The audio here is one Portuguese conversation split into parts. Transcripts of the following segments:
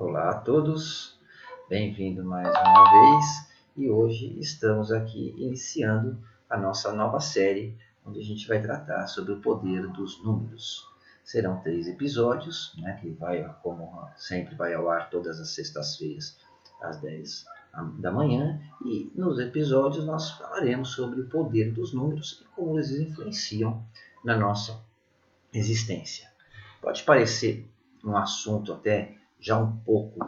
Olá a todos, bem-vindo mais uma vez e hoje estamos aqui iniciando a nossa nova série onde a gente vai tratar sobre o poder dos números. Serão 3 episódios, que como sempre vai ao ar todas as sextas-feiras às 10 da manhã, e nos episódios nós falaremos sobre o poder dos números e como eles influenciam na nossa existência. Pode parecer um assunto até já um pouco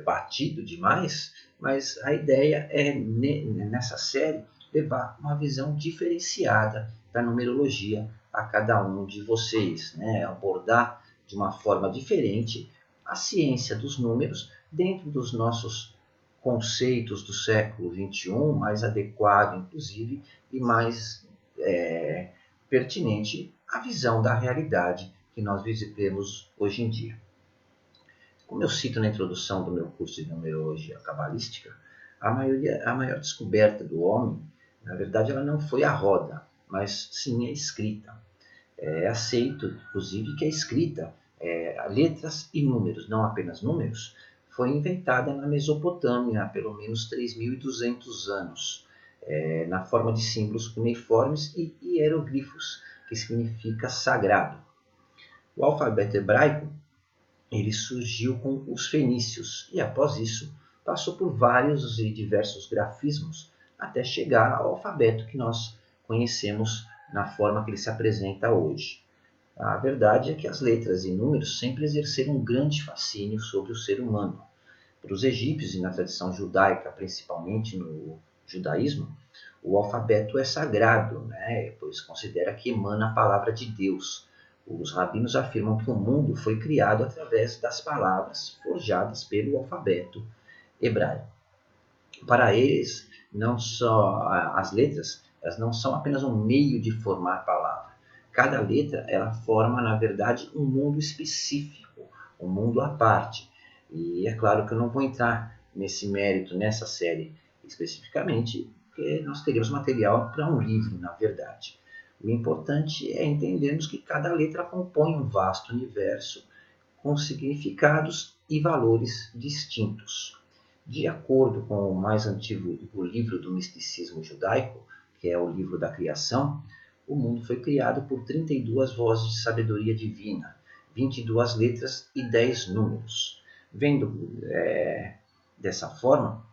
batido demais, mas a ideia é, nessa série, levar uma visão diferenciada da numerologia a cada um de vocês, abordar de uma forma diferente a ciência dos números dentro dos nossos conceitos do século XXI, mais adequado, inclusive, e mais pertinente à visão da realidade que nós vivemos hoje em dia. Como eu cito na introdução do meu curso de numerologia cabalística, a maior descoberta do homem, na verdade, ela não foi a roda, mas sim a escrita. É aceito, inclusive, que a escrita, letras e números, não apenas números, foi inventada na Mesopotâmia há pelo menos 3.200 anos, na forma de símbolos cuneiformes e hieroglifos, que significa sagrado. O alfabeto hebraico ele surgiu com os fenícios e, após isso, passou por vários e diversos grafismos até chegar ao alfabeto que nós conhecemos na forma que ele se apresenta hoje. A verdade é que as letras e números sempre exerceram um grande fascínio sobre o ser humano. Para os egípcios e na tradição judaica, principalmente no judaísmo, o alfabeto é sagrado, pois considera que emana a palavra de Deus. Os rabinos afirmam que o mundo foi criado através das palavras forjadas pelo alfabeto hebraico. Para eles, não só as letras, elas não são apenas um meio de formar palavra. Cada letra, ela forma, na verdade, um mundo específico, um mundo à parte. E é claro que eu não vou entrar nesse mérito, nessa série especificamente, porque nós teríamos material para um livro, na verdade. O importante é entendermos que cada letra compõe um vasto universo com significados e valores distintos. De acordo com o mais antigo livro do misticismo judaico, que é o livro da criação, o mundo foi criado por 32 vozes de sabedoria divina, 22 letras e 10 números. Vendo dessa forma,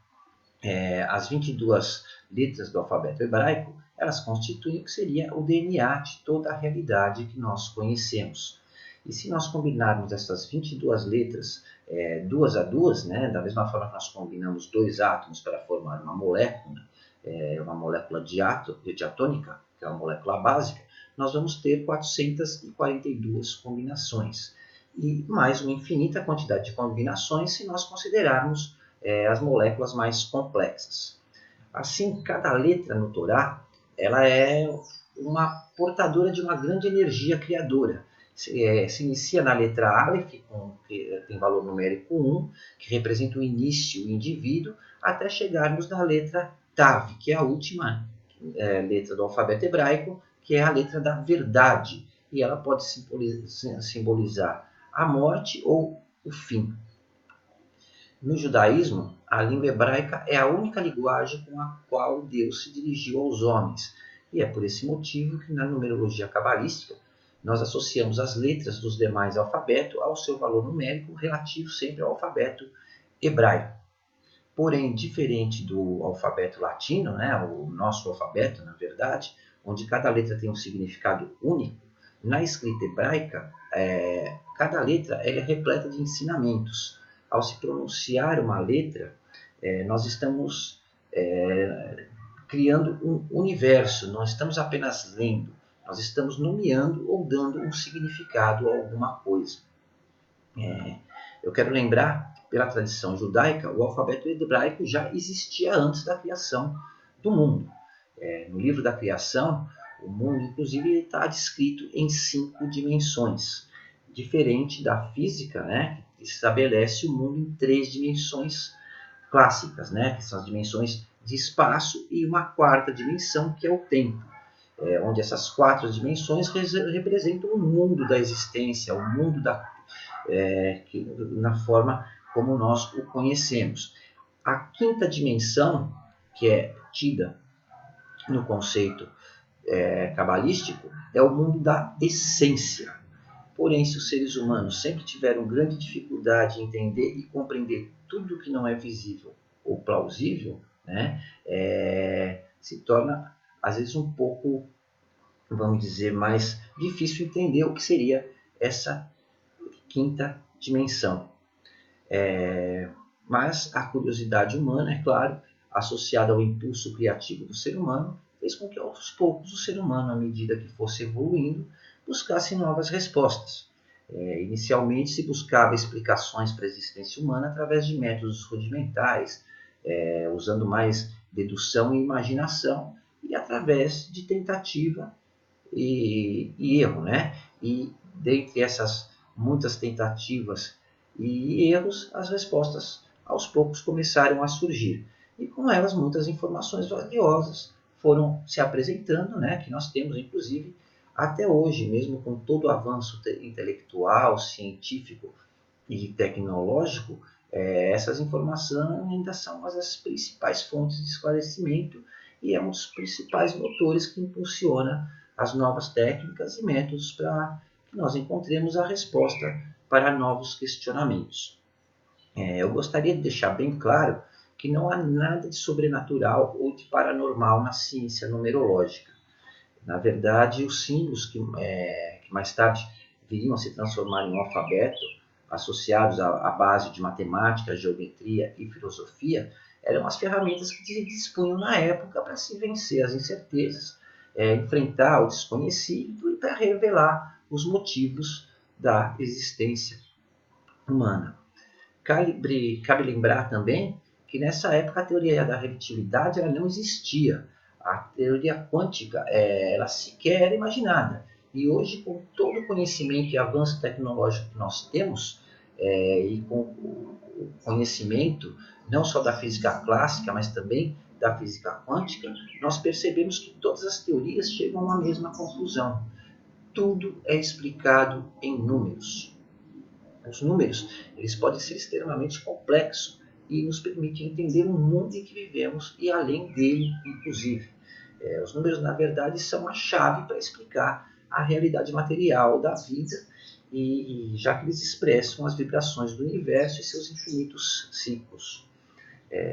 as 22 letras do alfabeto hebraico, elas constituem o que seria o DNA de toda a realidade que nós conhecemos. E se nós combinarmos essas 22 letras duas a duas, da mesma forma que nós combinamos dois átomos para formar uma molécula diatônica, que é uma molécula básica, nós vamos ter 442 combinações. E mais uma infinita quantidade de combinações se nós considerarmos as moléculas mais complexas. Assim, cada letra no Torá ela é uma portadora de uma grande energia criadora. Se inicia na letra Aleph, que tem valor numérico 1, que representa o início, o indivíduo, até chegarmos na letra Tav, que é a última letra do alfabeto hebraico, que é a letra da verdade. E ela pode simbolizar a morte ou o fim. No judaísmo, a língua hebraica é a única linguagem com a qual Deus se dirigiu aos homens. E é por esse motivo que na numerologia cabalística nós associamos as letras dos demais alfabetos ao seu valor numérico relativo sempre ao alfabeto hebraico. Porém, diferente do alfabeto latino, o nosso alfabeto, na verdade, onde cada letra tem um significado único, na escrita hebraica, cada letra é repleta de ensinamentos. Ao se pronunciar uma letra, nós estamos criando um universo, não estamos apenas lendo, nós estamos nomeando ou dando um significado a alguma coisa. Eu quero lembrar, pela tradição judaica, o alfabeto hebraico já existia antes da criação do mundo. No livro da criação, o mundo, inclusive, está descrito em 5 dimensões, diferente da física, que estabelece o mundo em 3 dimensões clássicas, que são as dimensões de espaço e uma quarta dimensão, que é o tempo, onde essas 4 dimensões representam o mundo da existência, o mundo na forma como nós o conhecemos. A quinta dimensão, que é tida no conceito cabalístico, é o mundo da essência. Porém, se os seres humanos sempre tiveram grande dificuldade em entender e compreender tudo que não é visível ou plausível, né, se torna, às vezes, um pouco, vamos dizer, mais difícil entender o que seria essa quinta dimensão. Mas a curiosidade humana, é claro, associada ao impulso criativo do ser humano, fez com que aos poucos o ser humano, à medida que fosse evoluindo, buscasse novas respostas. Inicialmente se buscava explicações para a existência humana através de métodos rudimentares, usando mais dedução e imaginação, e através de tentativa e erro, né? E dentre essas muitas tentativas e erros, as respostas aos poucos começaram a surgir. E com elas muitas informações valiosas foram se apresentando, né? Que nós temos inclusive até hoje, mesmo com todo o avanço intelectual, científico e tecnológico, essas informações ainda são as principais fontes de esclarecimento e é um dos principais motores que impulsiona as novas técnicas e métodos para que nós encontremos a resposta para novos questionamentos. Eu gostaria de deixar bem claro que não há nada de sobrenatural ou de paranormal na ciência numerológica. Na verdade, os símbolos que mais tarde viriam a se transformar em um alfabeto, associados à base de matemática, geometria e filosofia, eram as ferramentas que se dispunham na época para se vencer as incertezas, enfrentar o desconhecido e para revelar os motivos da existência humana. Cabe lembrar também que nessa época a teoria da relatividade ela não existia. A teoria quântica ela sequer era imaginada. E hoje, com todo o conhecimento e avanço tecnológico que nós temos, e com o conhecimento não só da física clássica, mas também da física quântica, nós percebemos que todas as teorias chegam à mesma conclusão. Tudo é explicado em números. Os números eles podem ser extremamente complexos e nos permitem entender o mundo em que vivemos e além dele, inclusive. Os números, na verdade, são a chave para explicar a realidade material da vida, e já que eles expressam as vibrações do universo e seus infinitos ciclos.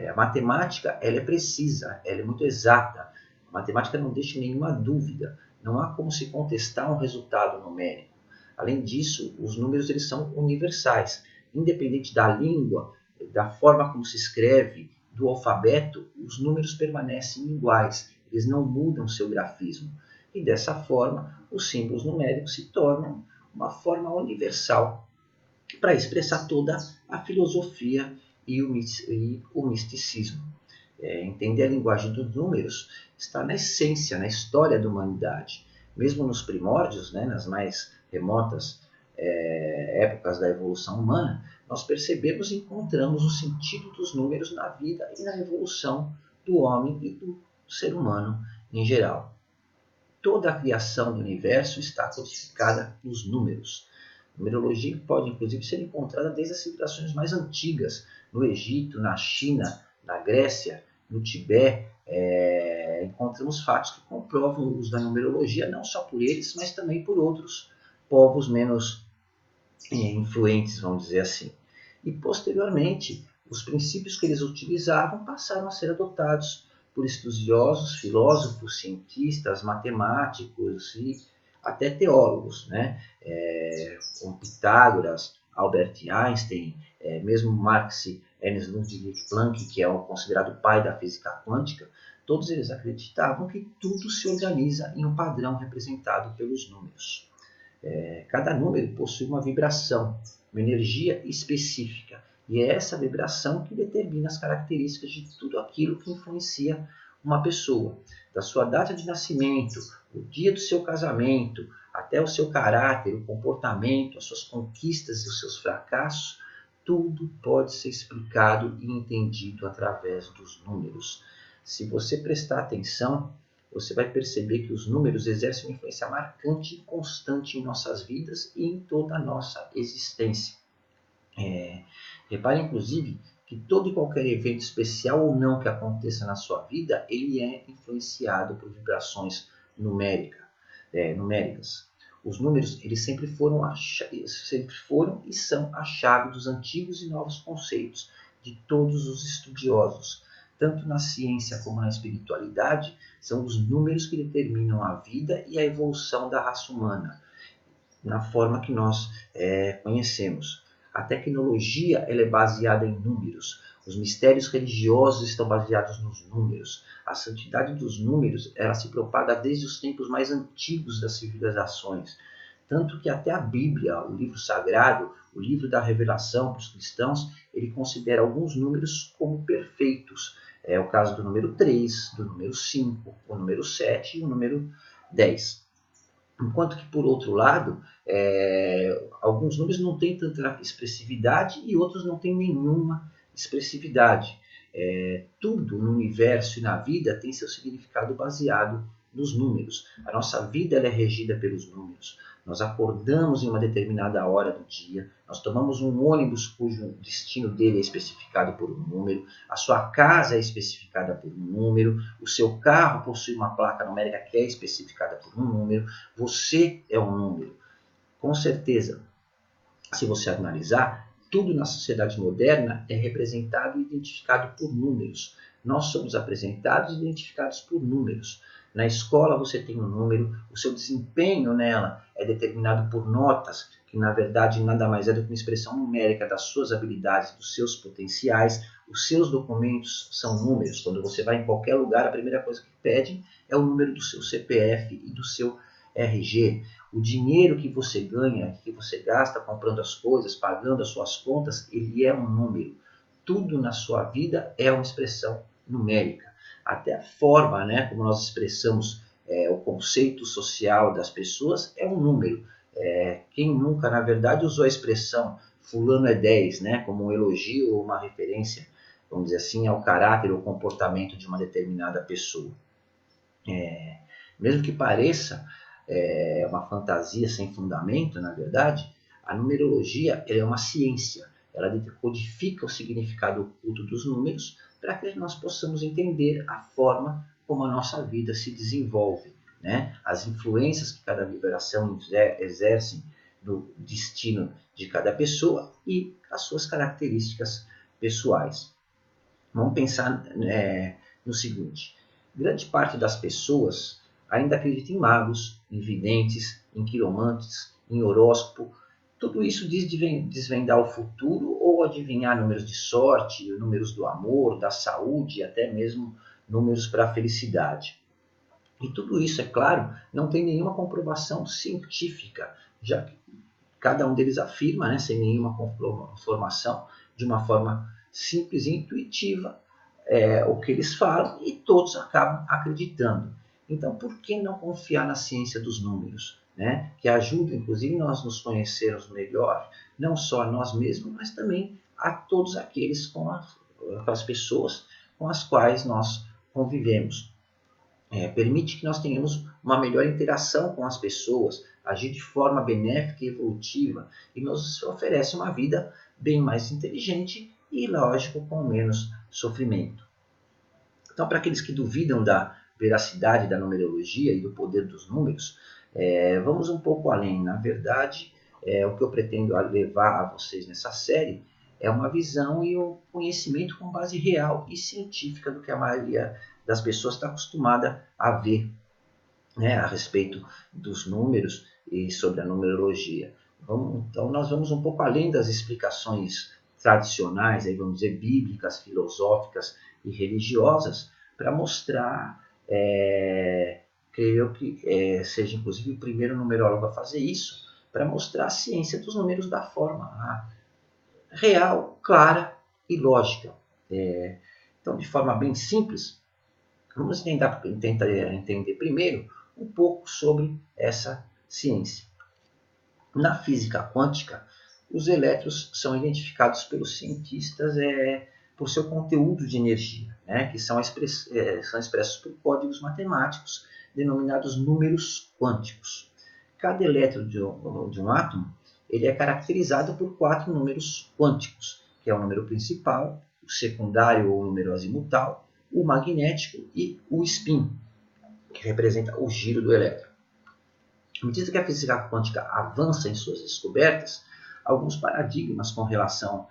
A matemática ela é precisa, ela é muito exata. A matemática não deixa nenhuma dúvida. Não há como se contestar um resultado numérico. Além disso, os números eles são universais. Independente da língua, da forma como se escreve, do alfabeto, os números permanecem iguais. Eles não mudam seu grafismo. E dessa forma, os símbolos numéricos se tornam uma forma universal para expressar toda a filosofia e o misticismo. Entender a linguagem dos números está na essência, na história da humanidade. Mesmo nos primórdios, né, nas mais remotas épocas da evolução humana, nós percebemos e encontramos o sentido dos números na vida e na evolução do homem e do ser humano em geral. Toda a criação do universo está codificada nos números. A numerologia pode, inclusive, ser encontrada desde as civilizações mais antigas, no Egito, na China, na Grécia, no Tibete. Encontramos fatos que comprovam o uso da numerologia, não só por eles, mas também por outros povos menos influentes, vamos dizer assim. E, posteriormente, os princípios que eles utilizavam passaram a ser adotados por estudiosos, filósofos, cientistas, matemáticos e até teólogos, né? Como Pitágoras, Albert Einstein, mesmo Max Ernst Ludwig Planck, que é considerado o pai da física quântica, todos eles acreditavam que tudo se organiza em um padrão representado pelos números. Cada número possui uma vibração, uma energia específica, e é essa vibração que determina as características de tudo aquilo que influencia uma pessoa, da sua data de nascimento, o dia do seu casamento, até o seu caráter, o comportamento, as suas conquistas e os seus fracassos. Tudo pode ser explicado e entendido através dos números. Se você prestar atenção, você vai perceber que os números exercem uma influência marcante e constante em nossas vidas e em toda a nossa existência. Repare, inclusive, que todo e qualquer evento especial ou não que aconteça na sua vida, ele é influenciado por vibrações numéricas. Os números, eles sempre foram e são a chave dos antigos e novos conceitos de todos os estudiosos. Tanto na ciência como na espiritualidade, são os números que determinam a vida e a evolução da raça humana, na forma que nós conhecemos. A tecnologia ela é baseada em números. Os mistérios religiosos estão baseados nos números. A santidade dos números ela se propaga desde os tempos mais antigos das civilizações. Tanto que até a Bíblia, o livro sagrado, o livro da revelação para os cristãos, ele considera alguns números como perfeitos. É o caso do número 3, do número 5, o número 7 e o número 10. Enquanto que, por outro lado, alguns números não têm tanta expressividade e outros não têm nenhuma expressividade. Tudo no universo e na vida tem seu significado baseado nos números. A nossa vida ela é regida pelos números. Nós acordamos em uma determinada hora do dia, nós tomamos um ônibus cujo destino dele é especificado por um número, a sua casa é especificada por um número, o seu carro possui uma placa numérica que é especificada por um número, você é um número. Com certeza, se você analisar, tudo na sociedade moderna é representado e identificado por números. Nós somos apresentados e identificados por números. Na escola você tem um número, o seu desempenho nela é determinado por notas, que na verdade nada mais é do que uma expressão numérica das suas habilidades, dos seus potenciais. Os seus documentos são números. Quando você vai em qualquer lugar, a primeira coisa que pedem é o número do seu CPF e do seu RG. O dinheiro que você ganha, que você gasta comprando as coisas, pagando as suas contas, ele é um número. Tudo na sua vida é uma expressão numérica. Até a forma, como nós expressamos o conceito social das pessoas é um número. Quem nunca, na verdade, usou a expressão fulano é 10, como um elogio ou uma referência, vamos dizer assim, ao caráter ou comportamento de uma determinada pessoa. Mesmo que pareça uma fantasia sem fundamento, na verdade, a numerologia é uma ciência. Ela decodifica o significado oculto dos números para que nós possamos entender a forma como a nossa vida se desenvolve, as influências que cada vibração exerce no destino de cada pessoa e as suas características pessoais. Vamos pensar no seguinte: grande parte das pessoas ainda acredita em magos, em videntes, em quiromantes, em horóscopo. Tudo isso diz desvendar o futuro ou adivinhar números de sorte, números do amor, da saúde, até mesmo números para a felicidade. E tudo isso, é claro, não tem nenhuma comprovação científica, já que cada um deles afirma, sem nenhuma comprovação, de uma forma simples e intuitiva, o que eles falam e todos acabam acreditando. Então, por que não confiar na ciência dos números, que ajuda, inclusive, nós nos conhecermos melhor, não só a nós mesmos, mas também a todos aquelas pessoas com as quais nós convivemos. Permite que nós tenhamos uma melhor interação com as pessoas, agir de forma benéfica e evolutiva, e nos oferece uma vida bem mais inteligente e, lógico, com menos sofrimento. Então, para aqueles que duvidam da veracidade da numerologia e do poder dos números, vamos um pouco além. Na verdade, o que eu pretendo levar a vocês nessa série é uma visão e um conhecimento com base real e científica do que a maioria das pessoas está acostumada a ver a respeito dos números e sobre a numerologia. Então, nós vamos um pouco além das explicações tradicionais, vamos dizer, bíblicas, filosóficas e religiosas, para mostrar, creio que seja inclusive o primeiro numerólogo a fazer isso, para mostrar a ciência dos números da forma real, clara e lógica. Então, de forma bem simples, vamos tentar entender primeiro um pouco sobre essa ciência. Na física quântica, os elétrons são identificados pelos cientistas por seu conteúdo de energia, que são expressos por códigos matemáticos denominados números quânticos. Cada elétron de um átomo ele é caracterizado por 4 números quânticos, que é o número principal, o secundário ou número azimutal, o magnético e o spin, que representa o giro do elétron. À medida que a física quântica avança em suas descobertas, alguns paradigmas com relação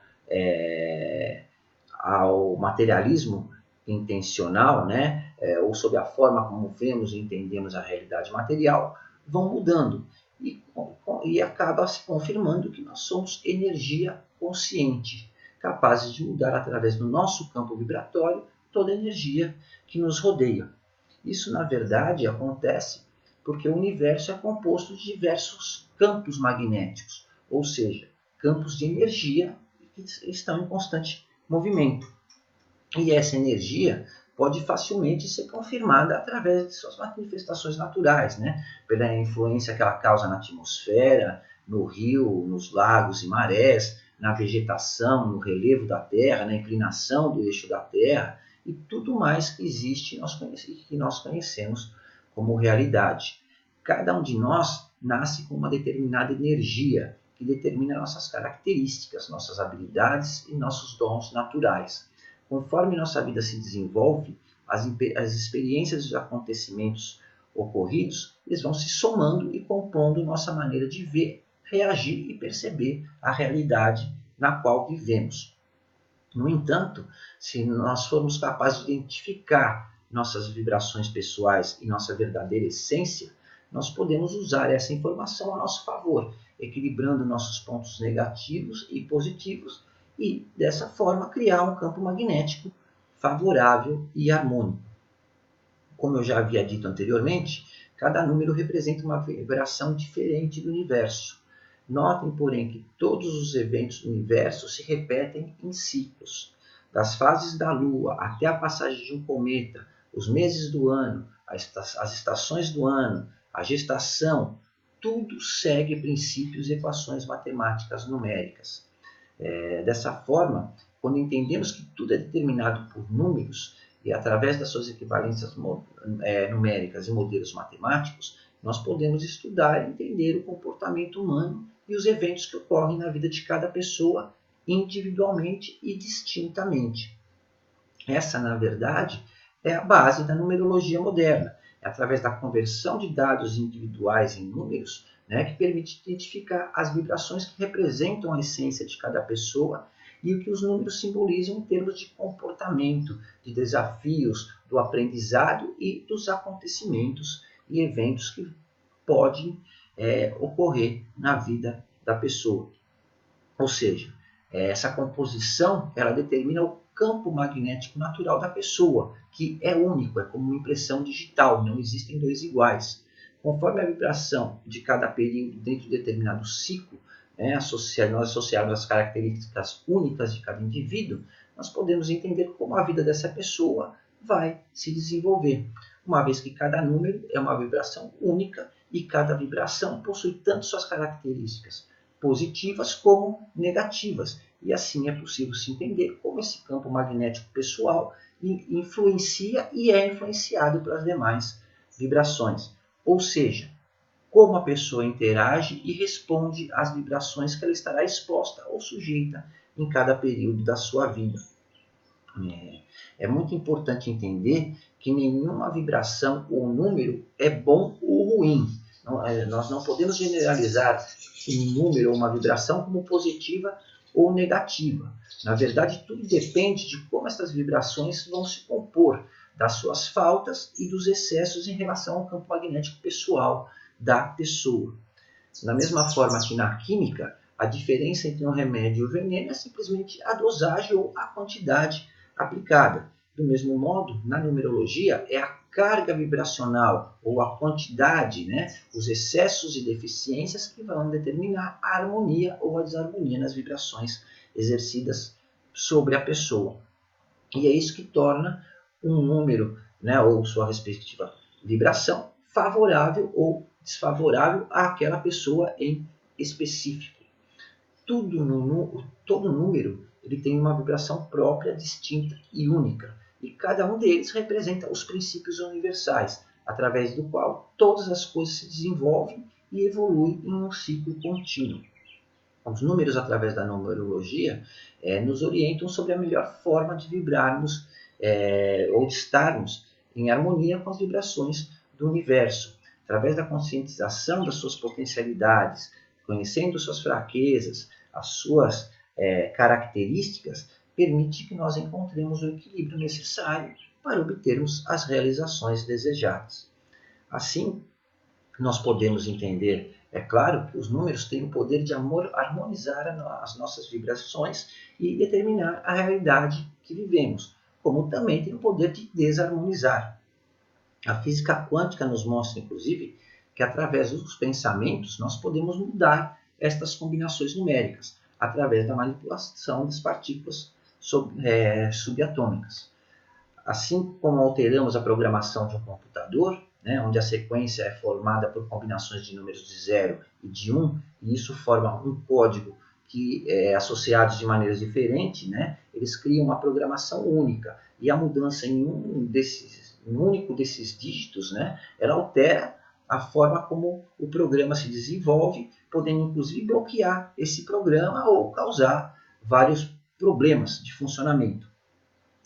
ao materialismo intencional, né, ou sob a forma como vemos e entendemos a realidade material, vão mudando e acaba se confirmando que nós somos energia consciente, capazes de mudar através do nosso campo vibratório toda a energia que nos rodeia. Isso, na verdade, acontece porque o universo é composto de diversos campos magnéticos, ou seja, campos de energia que estão em constante movimento. E essa energia pode facilmente ser confirmada através de suas manifestações naturais, né? Pela influência que ela causa na atmosfera, no rio, nos lagos e marés, na vegetação, no relevo da Terra, na inclinação do eixo da Terra e tudo mais que existe que nós conhecemos como realidade. Cada um de nós nasce com uma determinada energia que determina nossas características, nossas habilidades e nossos dons naturais. Conforme nossa vida se desenvolve, as experiências e os acontecimentos ocorridos, eles vão se somando e compondo nossa maneira de ver, reagir e perceber a realidade na qual vivemos. No entanto, se nós formos capazes de identificar nossas vibrações pessoais e nossa verdadeira essência, nós podemos usar essa informação a nosso favor, equilibrando nossos pontos negativos e positivos e, dessa forma, criar um campo magnético favorável e harmônico. Como eu já havia dito anteriormente, cada número representa uma vibração diferente do universo. Notem, porém, que todos os eventos do universo se repetem em ciclos. Das fases da Lua até a passagem de um cometa, os meses do ano, as estações do ano, a gestação, tudo segue princípios e equações matemáticas numéricas. Dessa forma, quando entendemos que tudo é determinado por números e através das suas equivalências numéricas e modelos matemáticos, nós podemos estudar e entender o comportamento humano e os eventos que ocorrem na vida de cada pessoa individualmente e distintamente. Essa, na verdade, é a base da numerologia moderna. É através da conversão de dados individuais em números, né, que permite identificar as vibrações que representam a essência de cada pessoa e o que os números simbolizam em termos de comportamento, de desafios, do aprendizado e dos acontecimentos e eventos que podem ocorrer na vida da pessoa. Ou seja, essa composição ela determina o campo magnético natural da pessoa, que é único, é como uma impressão digital, não existem dois iguais. Conforme a vibração de cada período dentro de determinado ciclo, nós associarmos as características únicas de cada indivíduo, nós podemos entender como a vida dessa pessoa vai se desenvolver, uma vez que cada número é uma vibração única e cada vibração possui tanto suas características positivas como negativas. E assim é possível se entender como esse campo magnético pessoal influencia e é influenciado pelas demais vibrações. Ou seja, como a pessoa interage e responde às vibrações que ela estará exposta ou sujeita em cada período da sua vida. É muito importante entender que nenhuma vibração ou número é bom ou ruim. Nós não podemos generalizar um número ou uma vibração como positiva ou negativa. Na verdade, tudo depende de como essas vibrações vão se compor, das suas faltas e dos excessos em relação ao campo magnético pessoal da pessoa. Da mesma forma que na química, a diferença entre um remédio e o veneno é simplesmente a dosagem ou a quantidade aplicada. Do mesmo modo, na numerologia, é a carga vibracional ou a quantidade, os excessos e deficiências que vão determinar a harmonia ou a desarmonia nas vibrações exercidas sobre a pessoa. E é isso que torna um número, ou sua respectiva vibração, favorável ou desfavorável àquela pessoa em específico. Todo número ele tem uma vibração própria, distinta e única. E cada um deles representa os princípios universais, através do qual todas as coisas se desenvolvem e evolui em um ciclo contínuo. Os números, através da numerologia, nos orientam sobre a melhor forma de vibrarmos ou de estarmos em harmonia com as vibrações do universo. Através da conscientização das suas potencialidades, conhecendo suas fraquezas, as suas características, permite que nós encontremos o equilíbrio necessário para obtermos as realizações desejadas. Assim, nós podemos entender, é claro, que os números têm o poder de harmonizar as nossas vibrações e determinar a realidade que vivemos, como também tem o poder de desarmonizar. A física quântica nos mostra, inclusive, que através dos pensamentos nós podemos mudar estas combinações numéricas, através da manipulação das partículas subatômicas. Assim como alteramos a programação de um computador, onde a sequência é formada por combinações de números de 0 e de 1, e isso forma um código que, associados de maneiras diferentes, eles criam uma programação única. E a mudança em um único desses dígitos, ela altera a forma como o programa se desenvolve, podendo inclusive bloquear esse programa ou causar vários problemas de funcionamento.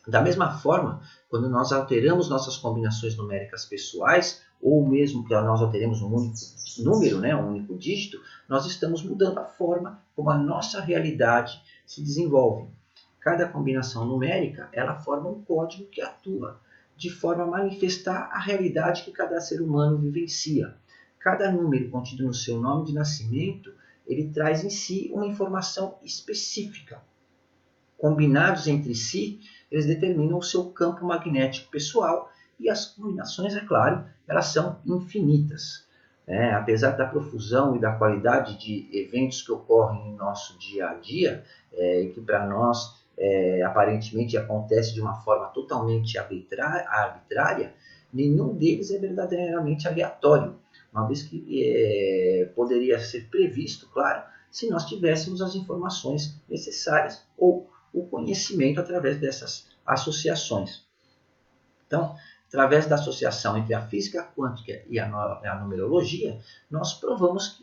Da mesma forma, quando nós alteramos nossas combinações numéricas pessoais, ou mesmo que nós alteremos um único número, um único dígito, nós estamos mudando a forma como a nossa realidade se desenvolve. Cada combinação numérica, ela forma um código que atua de forma a manifestar a realidade que cada ser humano vivencia. Cada número contido no seu nome de nascimento, ele traz em si uma informação específica. Combinados entre si, eles determinam o seu campo magnético pessoal e as combinações, é claro, elas são infinitas. Apesar da profusão e da qualidade de eventos que ocorrem em nosso dia a dia, que para nós aparentemente acontece de uma forma totalmente arbitrária, nenhum deles é verdadeiramente aleatório, uma vez que poderia ser previsto, claro, se nós tivéssemos as informações necessárias ou o conhecimento através dessas associações. Então, através da associação entre a física quântica e a numerologia, nós provamos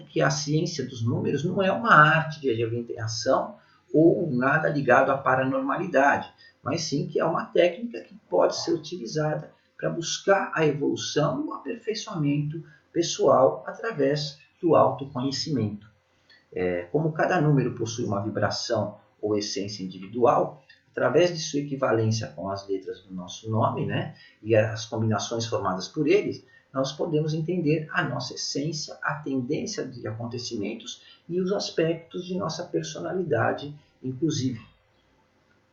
que a ciência dos números não é uma arte de adivinhação ou nada ligado à paranormalidade, mas sim que é uma técnica que pode ser utilizada para buscar a evolução e o aperfeiçoamento pessoal através do autoconhecimento. Como cada número possui uma vibração ou essência individual, através de sua equivalência com as letras do nosso nome, e as combinações formadas por eles, nós podemos entender a nossa essência, a tendência de acontecimentos e os aspectos de nossa personalidade, inclusive.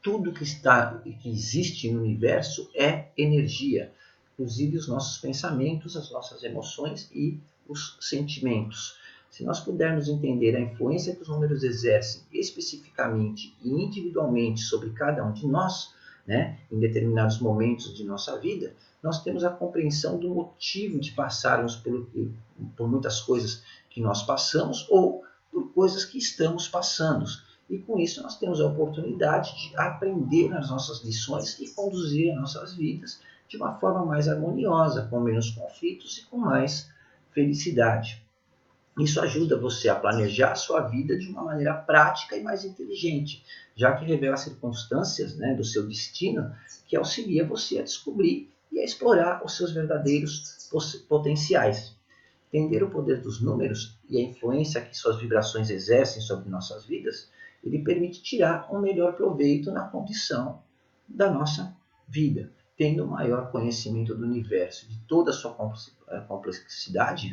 Tudo que existe no universo é energia, inclusive os nossos pensamentos, as nossas emoções e os sentimentos. Se nós pudermos entender a influência que os números exercem especificamente e individualmente sobre cada um de nós, em determinados momentos de nossa vida, nós temos a compreensão do motivo de passarmos por muitas coisas que nós passamos ou por coisas que estamos passando. E com isso nós temos a oportunidade de aprender as nossas lições e conduzir as nossas vidas de uma forma mais harmoniosa, com menos conflitos e com mais felicidade. Isso ajuda você a planejar a sua vida de uma maneira prática e mais inteligente, já que revela circunstâncias do seu destino que auxilia você a descobrir e a explorar os seus verdadeiros potenciais. Entender o poder dos números e a influência que suas vibrações exercem sobre nossas vidas, ele permite tirar um melhor proveito na condição da nossa vida, tendo um maior conhecimento do universo, de toda a sua complexidade,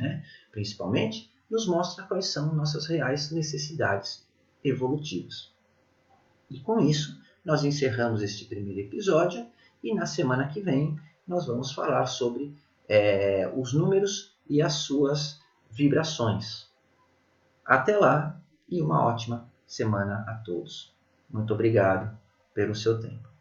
principalmente, nos mostra quais são nossas reais necessidades evolutivas. E com isso, nós encerramos este primeiro episódio e na semana que vem nós vamos falar sobre os números e as suas vibrações. Até lá e uma ótima semana a todos. Muito obrigado pelo seu tempo.